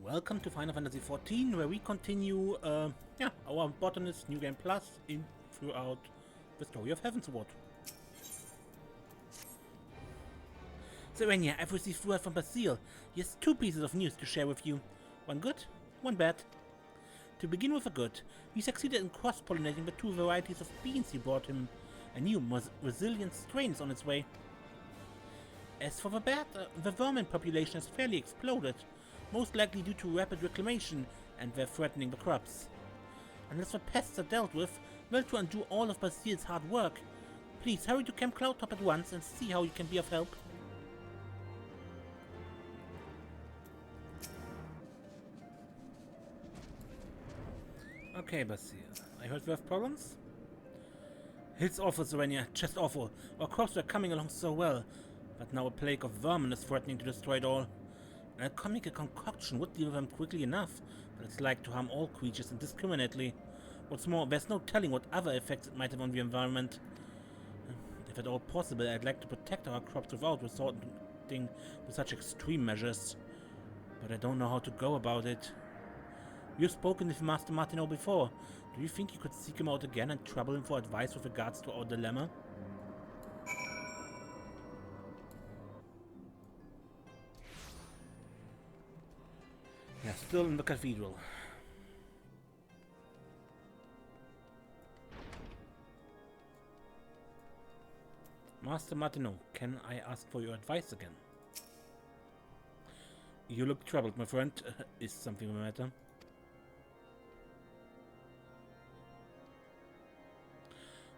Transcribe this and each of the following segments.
Welcome to Final Fantasy XIV, where we continue our Botanist New Game Plus throughout the story of Heavensward. Serenia, I've received word from Basil. He has two pieces of news to share with you. One good, one bad. To begin with the good, we succeeded in cross-pollinating the two varieties of beans he brought him. A new, more resilient strain is on its way. As for the bad, the vermin population has fairly exploded, most likely due to rapid reclamation, and they're threatening the crops. Unless the pests are dealt with, well, to undo all of Basil's hard work. Please hurry to Camp Cloudtop at once and see how you can be of help. Okay, Basil. I heard you have problems? It's awful, Serenia, just awful. Our crops were coming along so well, but now a plague of vermin is threatening to destroy it all. An alchemical concoction would deal with them quickly enough, but it's like to harm all creatures indiscriminately. What's more, there's no telling what other effects it might have on the environment. If at all possible, I'd like to protect our crops without resorting to such extreme measures. But I don't know how to go about it. You've spoken with Master Martineau before. Do you think you could seek him out again and trouble him for advice with regards to our dilemma? Yeah, still in the cathedral. Master Martineau, can I ask for your advice again? You look troubled, my friend. Is something the matter?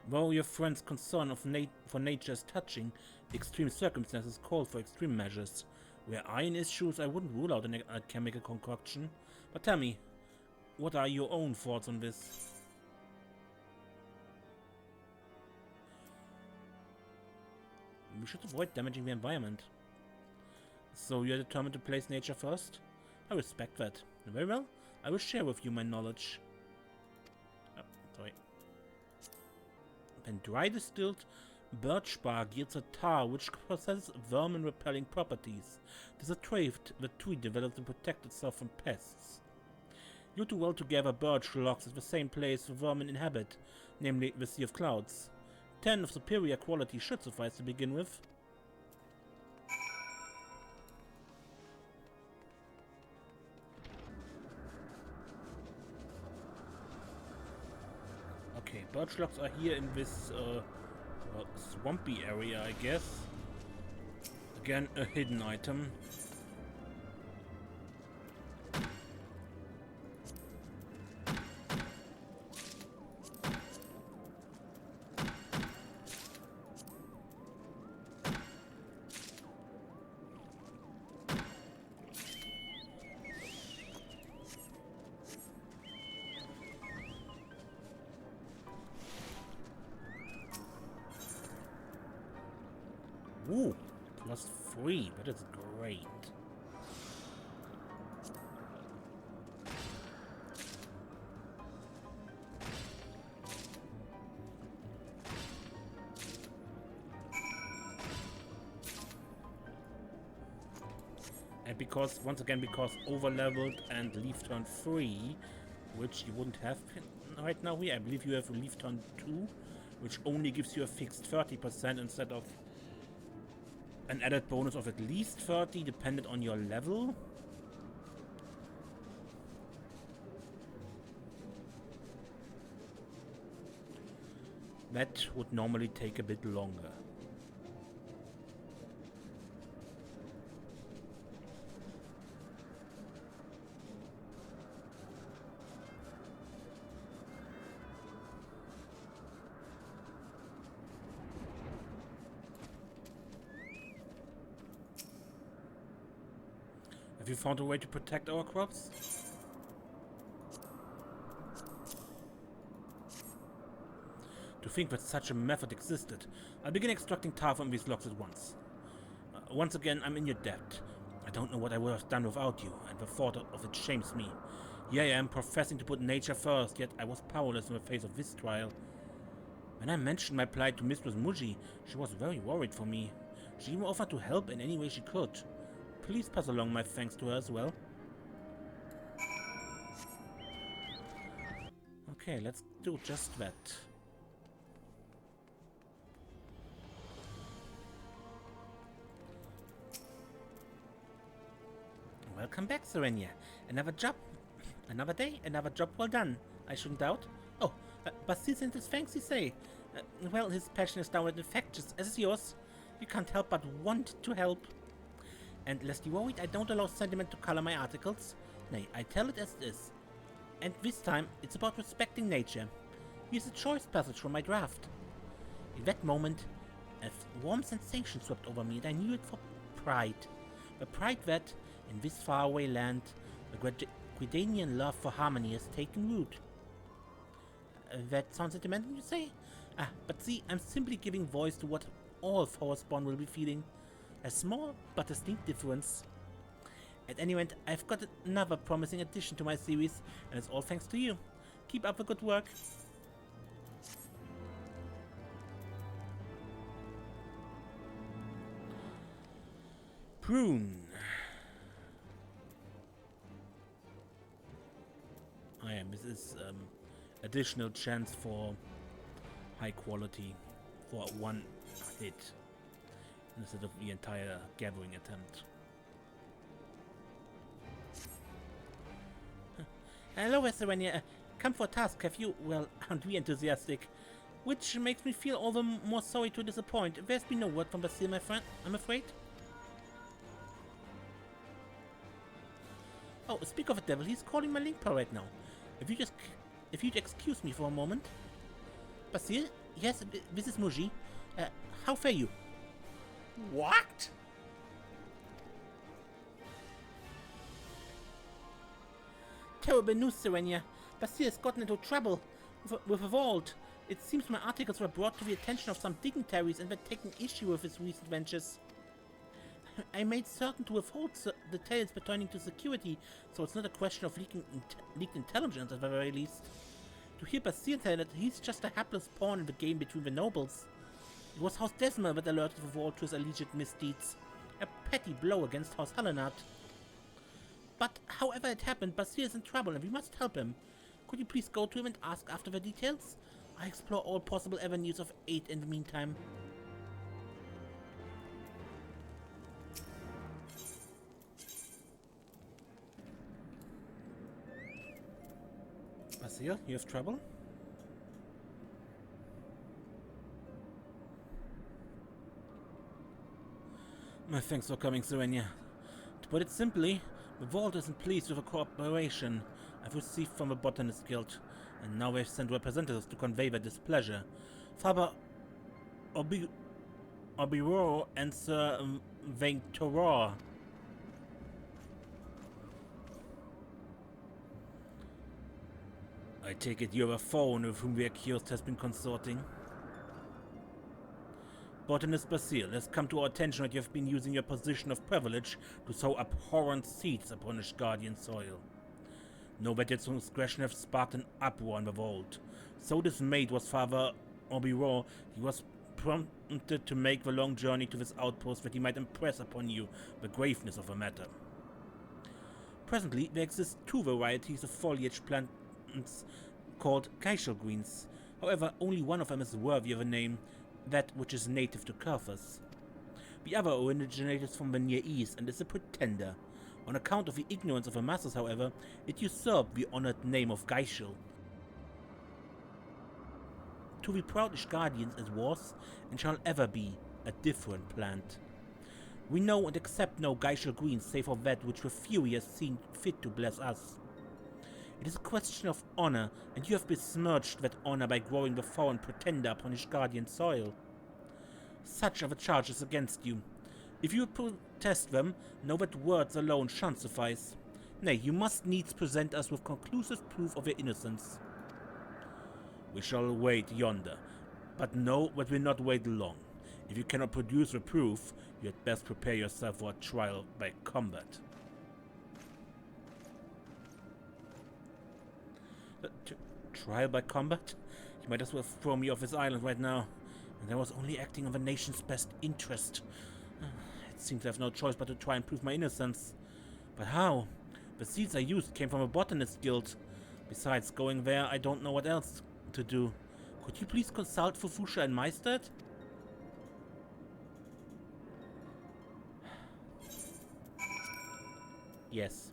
Though your friend's concern for nature is touching, extreme circumstances call for extreme measures. Were I in his shoes, I wouldn't rule out an alchemical concoction. But tell me, what are your own thoughts on this? We should avoid damaging the environment. So you're determined to place nature first? I respect that. Very well, I will share with you my knowledge. Oh, sorry. When dry distilled, birch bark yields a tar which possesses vermin-repelling properties. This is a trait the tree develops to protect itself from pests. Due to well-together birch logs at the same place the vermin inhabit, namely the Sea of Clouds. 10 of superior quality should suffice to begin with. Okay, birch logs are here in this swampy area, I guess. Again, a hidden item. Ooh, +3, that is great. And because, once again, because over-leveled and leave turn 3, which you wouldn't have right now here, I believe you have leave turn 2, which only gives you a fixed 30% instead of an added bonus of at least 30, dependent on your level. That would normally take a bit longer. Have you found a way to protect our crops? To think that such a method existed. I'll begin extracting tar from these logs at once. Once again, I'm in your debt. I don't know what I would have done without you, and the thought of it shames me. Here I am professing to put nature first, yet I was powerless in the face of this trial. When I mentioned my plight to Mistress Muji, she was very worried for me. She even offered to help in any way she could. Please pass along my thanks to her as well. Okay, let's do just that. Welcome back, Serenia. Another job. Another day, another job well done. I shouldn't doubt. Oh, Bastille sent his thanks, you say? Well, his passion is downright infectious, as is yours. You can't help but want to help. And lest you worried, I don't allow sentiment to color my articles. Nay, I tell it as it is. And this time, it's about respecting nature. Here's a choice passage from my draft. In that moment, a warm sensation swept over me, and I knew it for pride. The pride that, in this faraway land, the Gridanian love for harmony has taken root. That sounds sentimental, you say? But see, I'm simply giving voice to what all Forestborn will be feeling. A small but distinct difference. At any rate, I've got another promising addition to my series, and it's all thanks to you. Keep up the good work. Prune. Oh yeah, this is additional chance for high quality for one hit instead of the entire gathering attempt. Hello, Serenia. Come for a task, have you? Well, aren't we enthusiastic? Which makes me feel all the more sorry to disappoint. There's been no word from Bastille, my friend, I'm afraid. Oh, speak of the devil, he's calling my link right now. If you'd excuse me for a moment. Bastille? Yes, this is Muji. How fare you? What? Terrible news, Serenia. Bastille has gotten into trouble with a vault. It seems my articles were brought to the attention of some dignitaries and were taking issue with his recent ventures. I made certain to withhold details pertaining to security, so it's not a question of leaked intelligence at the very least. To hear Bastille tell that he's just a hapless pawn in the game between the nobles. It was House Desmer that alerted the vault to his alleged misdeeds. A petty blow against House Haillenard. But however it happened, Bastille is in trouble and we must help him. Could you please go to him and ask after the details? I explore all possible avenues of aid in the meantime. Bastille, you have trouble? My thanks for coming, Serenia. To put it simply, the vault isn't pleased with the cooperation I've received from the Botanist Guild, and now they've sent representatives to convey their displeasure. Father Obiro and Sir Venturor. I take it you're a foreign with whom the accused has been consorting. Botanist Bastille, has come to our attention that you have been using your position of privilege to sow abhorrent seeds upon Ishgardian soil. Know that your transgression has sparked an uproar in the vault. So dismayed was Father Obiro, he was prompted to make the long journey to this outpost that he might impress upon you the graveness of the matter. Presently, there exist two varieties of foliage plants called Geishel greens. However, only one of them is worthy of a name, that which is native to Carthus. The other originates from the Near East and is a pretender. On account of the ignorance of the masses, however, it usurped the honored name of Geishel. To the proud Ishgardians it was, and shall ever be, a different plant. We know and accept no Geishel greens save for that which the Fury has seen fit to bless us. It is a question of honor, and you have besmirched that honor by growing the foreign pretender upon Ishgardian soil. Such are the charges against you. If you protest them, know that words alone shan't suffice. Nay, you must needs present us with conclusive proof of your innocence. We shall wait yonder, but know that we'll not wait long. If you cannot produce the proof, you had best prepare yourself for a trial by combat. Trial by combat? He might as well throw me off his island right now. And I was only acting in the nation's best interest. It seems I have no choice but to try and prove my innocence. But how? The seeds I used came from a botanist guild. Besides, going there, I don't know what else to do. Could you please consult Fufusha and Maestad? Yes.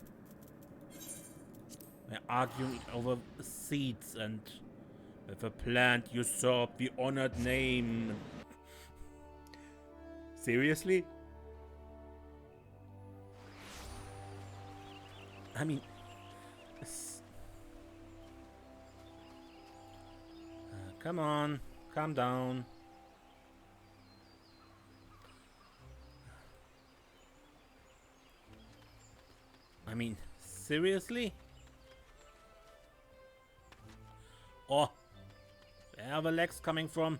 They're arguing over seeds and if a plant usurp the honored name. Seriously? I mean, come on, calm down. I mean, seriously? Oh, where are the legs coming from?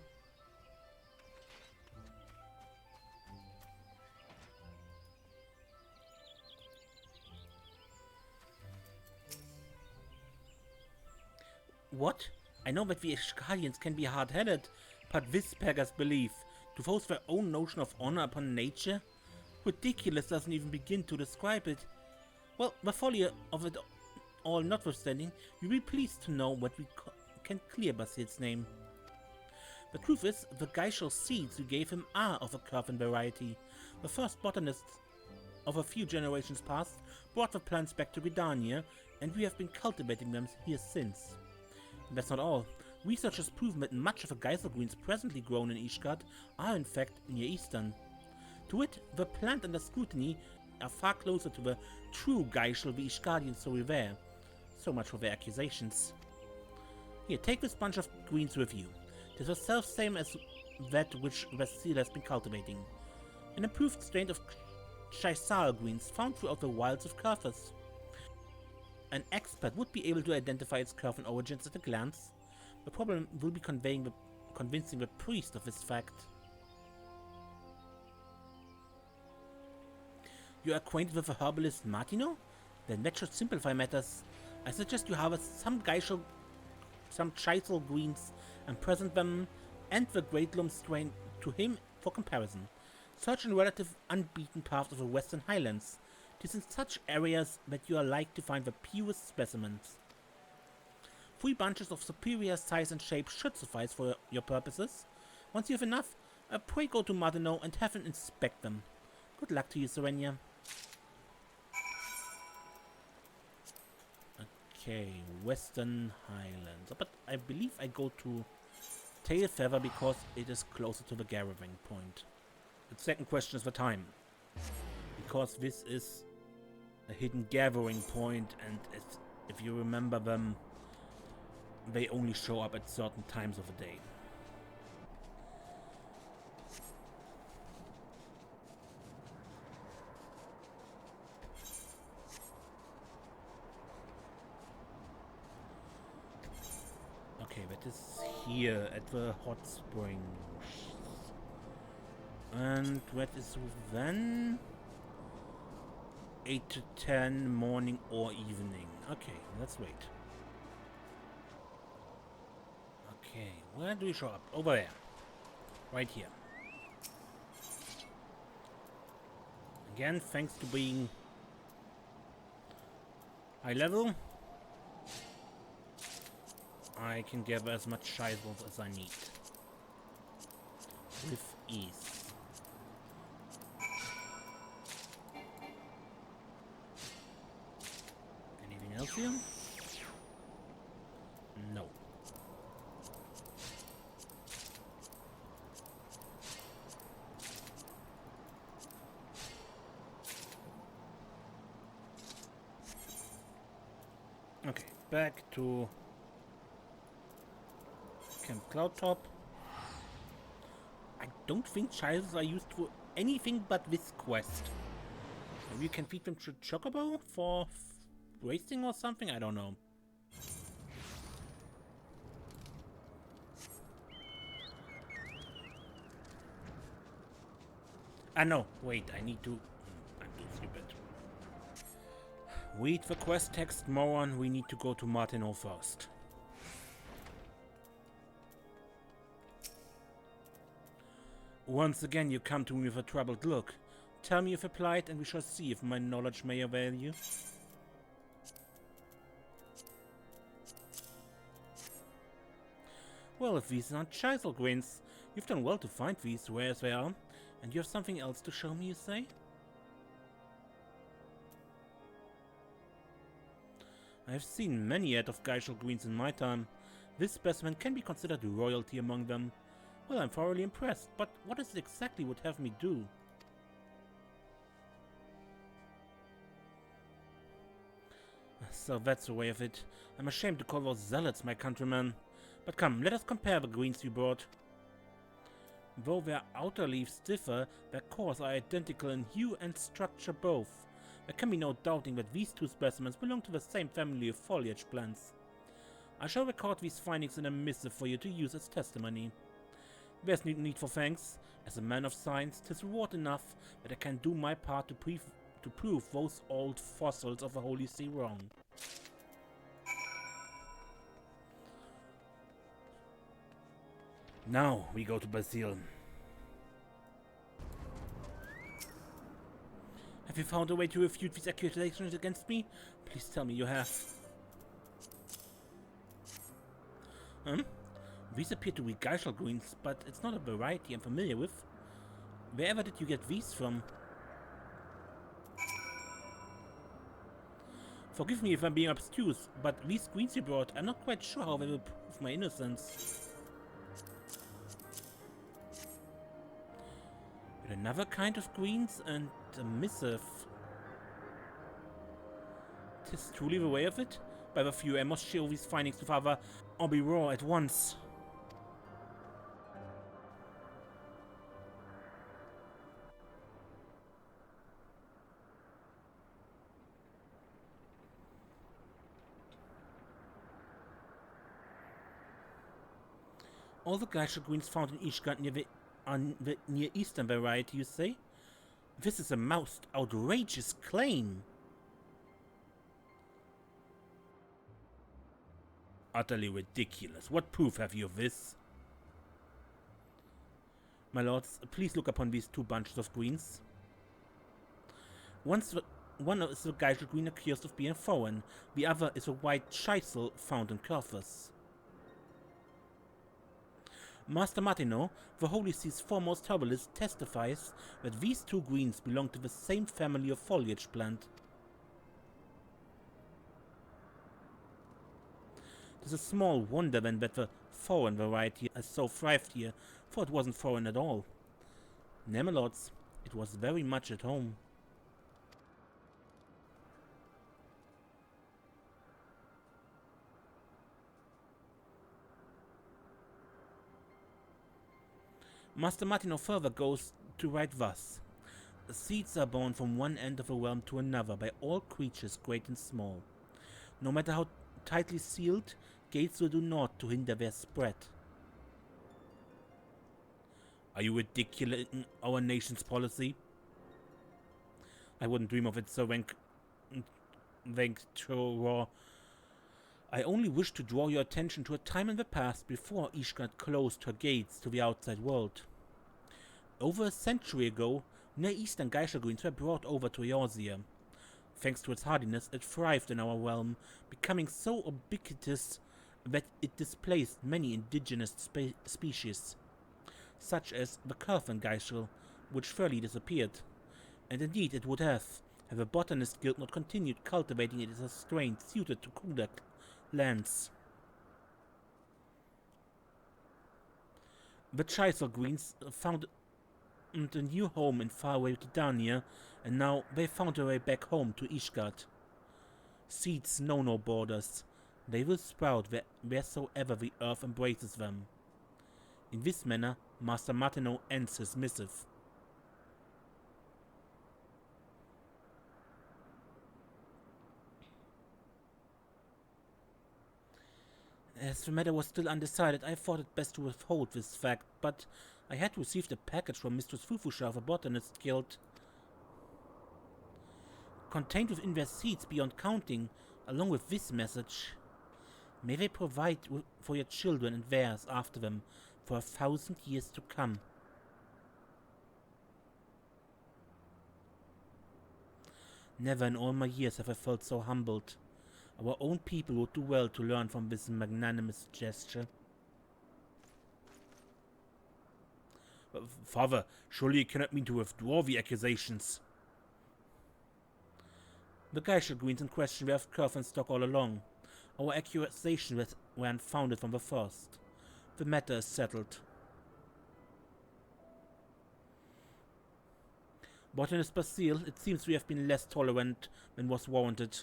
What? I know that the Ishkalians can be hard-headed, but this beggars belief. To force their own notion of honor upon nature? Ridiculous doesn't even begin to describe it. Well, the folly of it all notwithstanding, you'll be pleased to know what we can clear Basil's name. The truth is, the Geishel seeds you gave him are of a Curvin variety. The first botanists of a few generations past brought the plants back to Gridania, and we have been cultivating them here since. And that's not all. Researchers prove that much of the Geisel greens presently grown in Ishgard are in fact Near Eastern. To wit, the plant under scrutiny are far closer to the true Geishel the Ishgardians so revere. So much for their accusations. Here, take this bunch of greens with you. It is the self-same as that which Basil has been cultivating. An improved strain of Chaisal greens found throughout the wilds of Curthus. An expert would be able to identify its Curvin origins at a glance. The problem will be convincing the priest of this fact. You're acquainted with the herbalist Martino? Then that should simplify matters. I suggest you harvest some Chaisal greens and present them and the Greatlum strain to him for comparison. Search in relative unbeaten paths of the Western Highlands. It is in such areas that you are like to find the purest specimens. 3 bunches of superior size and shape should suffice for your purposes. Once you have enough, pray go to Martino and have him inspect them. Good luck to you, Serenia. Okay, Western Highlands. But I believe I go to Tailfeather because it is closer to the gathering point. The second question is the time. Because this is a hidden gathering point, and if you remember them, they only show up at certain times of the day. Okay, that is here at the hot springs. And that is then 8 to 10 morning or evening. Okay, let's wait. Okay, where do we show up? Over there. Right here. Again, thanks to being high level, I can gather as much Chaisels as I need. With ease. Anything else here? No. Okay, back to Camp Cloudtop. I don't think Chaisels are used for anything but this quest. Maybe you can feed them to Chocobo for racing or something? I don't know. Ah no, wait, I need to... I'm too stupid. Read the quest text, moron. We need to go to Martino first. Once again you come to me with a troubled look. Tell me you've applied and we shall see if my knowledge may avail you. Well, if these aren't chisel grains, you've done well to find these, rare as they are. And you have something else to show me, you say? I have seen many head of Geishel greens in my time. This specimen can be considered royalty among them. Well, I'm thoroughly impressed, but what is it exactly would have me do? So that's the way of it. I'm ashamed to call those zealots my countrymen. But come, let us compare the greens you brought. Though their outer leaves differ, their cores are identical in hue and structure both. There can be no doubting that these two specimens belong to the same family of foliage plants. I shall record these findings in a missive for you to use as testimony. There's no need for thanks. As a man of science, 'tis reward enough that I can do my part to prove those old fossils of the Holy See wrong. Now we go to Basile. Have you found a way to refute these accusations against me? Please tell me you have. These appear to be Geishel greens, but it's not a variety I'm familiar with. Wherever did you get these from? Forgive me if I'm being obtuse, but these greens you brought, I'm not quite sure how they will prove my innocence. With another kind of greens and a missive. 'Tis truly the way of it? By the few, I must share these findings to Father or be raw at once. All the Geishel greens found in Ishgard the Near Eastern variety, you say? This is a most outrageous claim. Utterly ridiculous. What proof have you of this? My lords, please look upon these two bunches of greens. One is the Geishel green accused of being foreign. The other is a white chisel found in Curthus. Master Martineau, the Holy See's foremost herbalist, testifies that these two greens belong to the same family of foliage plant. It is a small wonder then that the foreign variety has so thrived here, for it wasn't foreign at all. Nay, my lords, it was very much at home. Master Martineau further goes to write thus. The seeds are born from one end of a realm to another by all creatures great and small. No matter how tightly sealed, gates will do naught to hinder their spread. Are you ridiculous in our nation's policy? I wouldn't dream of it, Sir Venktoror. I only wish to draw your attention to a time in the past before Ishgard closed her gates to the outside world. Over a century ago, Near Eastern Geishel greens were brought over to Eorzea. Thanks to its hardiness, it thrived in our realm, becoming so ubiquitous that it displaced many indigenous species, such as the Curthan Geishel, which fairly disappeared. And indeed it would have the Botanist Guild not continued cultivating it as a strain suited to cooler lands. The chisel greens found a new home in faraway Titania, and now they found their way back home to Ishgard. Seeds know no borders. They will sprout wheresoever the earth embraces them. In this manner, Master Martineau ends his missive. As the matter was still undecided, I thought it best to withhold this fact, but I had received a package from Mistress Fufusha of the Botanist Guild, contained within their seeds beyond counting, along with this message. May they provide for your children and theirs after them for 1,000 years to come. Never in all my years have I felt so humbled. Our own people would do well to learn from this magnanimous gesture. Father, surely you cannot mean to withdraw the accusations. The Geisha Greens in question were of curve and stock all along. Our accusations were unfounded from the first. The matter is settled. Botanist Basile, it seems we have been less tolerant than was warranted.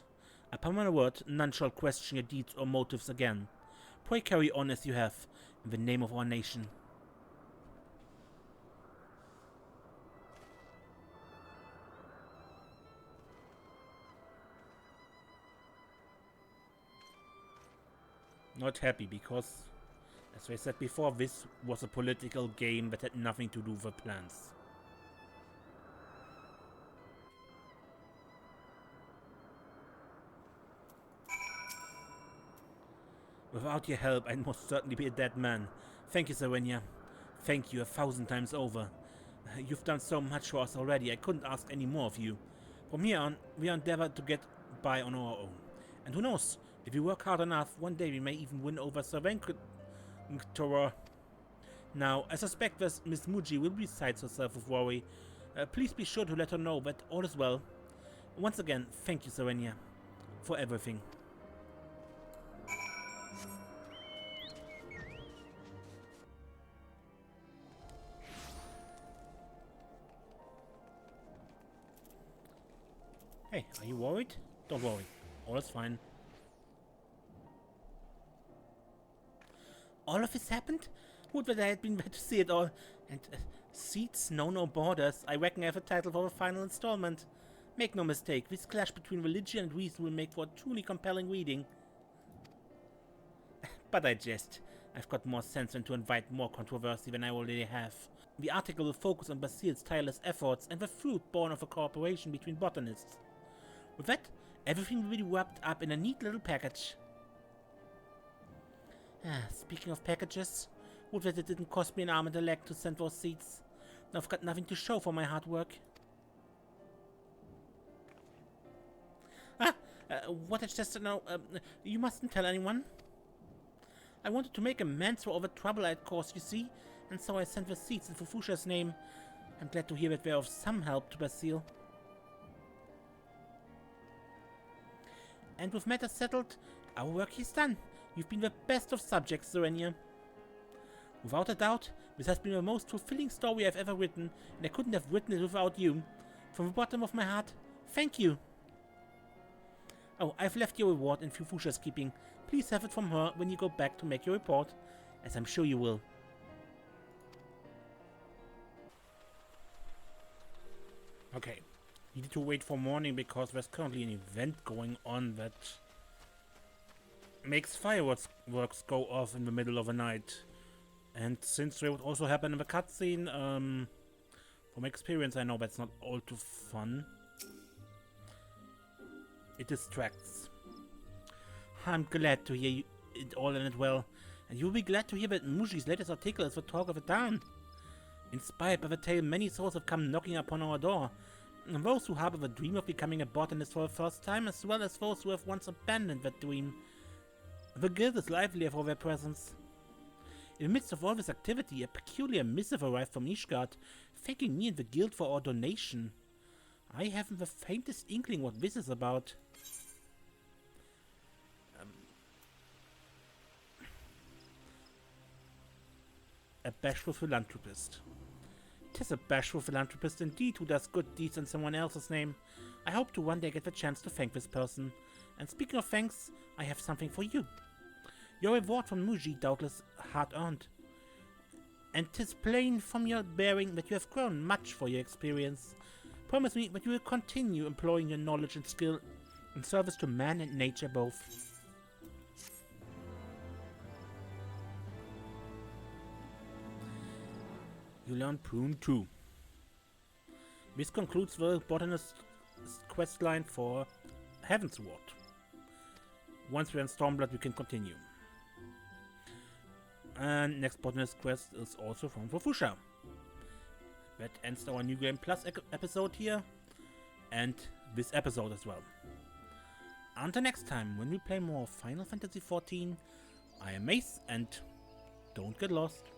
Upon my word, none shall question your deeds or motives again. Pray carry on as you have, in the name of our nation. Not happy because, as I said before, this was a political game that had nothing to do with the plans. Without your help, I'd most certainly be a dead man. Thank you, Serenia. Thank you 1,000 times over. You've done so much for us already, I couldn't ask any more of you. From here on, we endeavor to get by on our own. And who knows, if we work hard enough, one day we may even win over Serventor. Now, I suspect that Miss Muji will be beside herself with worry. Please be sure to let her know that all is well. Once again, thank you, Serenia, for everything. Hey, are you worried? Don't worry. All is fine. All of this happened? Would that I had been there to see it all. And seats know no borders. I reckon I have a title for the final installment. Make no mistake, this clash between religion and reason will make for a truly compelling reading. But I jest. I've got more sense than to invite more controversy than I already have. The article will focus on Basile's tireless efforts and the fruit born of a cooperation between botanists. With that, everything will be wrapped up in a neat little package. Speaking of packages, would that it didn't cost me an arm and a leg to send those seeds. Now I've got nothing to show for my hard work. What I just know, you mustn't tell anyone. I wanted to make amends for all the trouble I had caused, you see, and so I sent the seeds in Fufusha's name. I'm glad to hear that they're of some help to Basile. And with matters settled, our work is done. You've been the best of subjects, Serenia. Without a doubt, this has been the most fulfilling story I've ever written, and I couldn't have written it without you. From the bottom of my heart, thank you. Oh, I've left your reward in Fufusha's keeping. Please have it from her when you go back to make your report, as I'm sure you will. Okay, you need to wait for morning because there's currently an event going on that makes fireworks go off in the middle of the night. And since they would also happen in the cutscene, from experience I know that's not all too fun. It distracts. I'm glad to hear it all ended well, and you'll be glad to hear that Muji's latest article is the talk of the town. Inspired by the tale, many souls have come knocking upon our door. And those who harbor the dream of becoming a botanist for the first time, as well as those who have once abandoned that dream. The guild is livelier for their presence. In the midst of all this activity, a peculiar missive arrived from Ishgard, thanking me and the guild for our donation. I haven't the faintest inkling what this is about. A bashful philanthropist. 'Tis a bashful philanthropist indeed who does good deeds in someone else's name. I hope to one day get the chance to thank this person. And speaking of thanks, I have something for you. Your reward from Muji doubtless hard-earned. And 'tis plain from your bearing that you have grown much for your experience. Promise me that you will continue employing your knowledge and skill in service to man and nature both. You learn Prune 2. This concludes the Botanist questline for Heavensward. Once we're in Stormblood, we can continue. And next Botanist quest is also from Fufusha. That ends our New Game Plus episode here, and this episode as well. Until next time, when we play more Final Fantasy XIV, I am Mace, and don't get lost.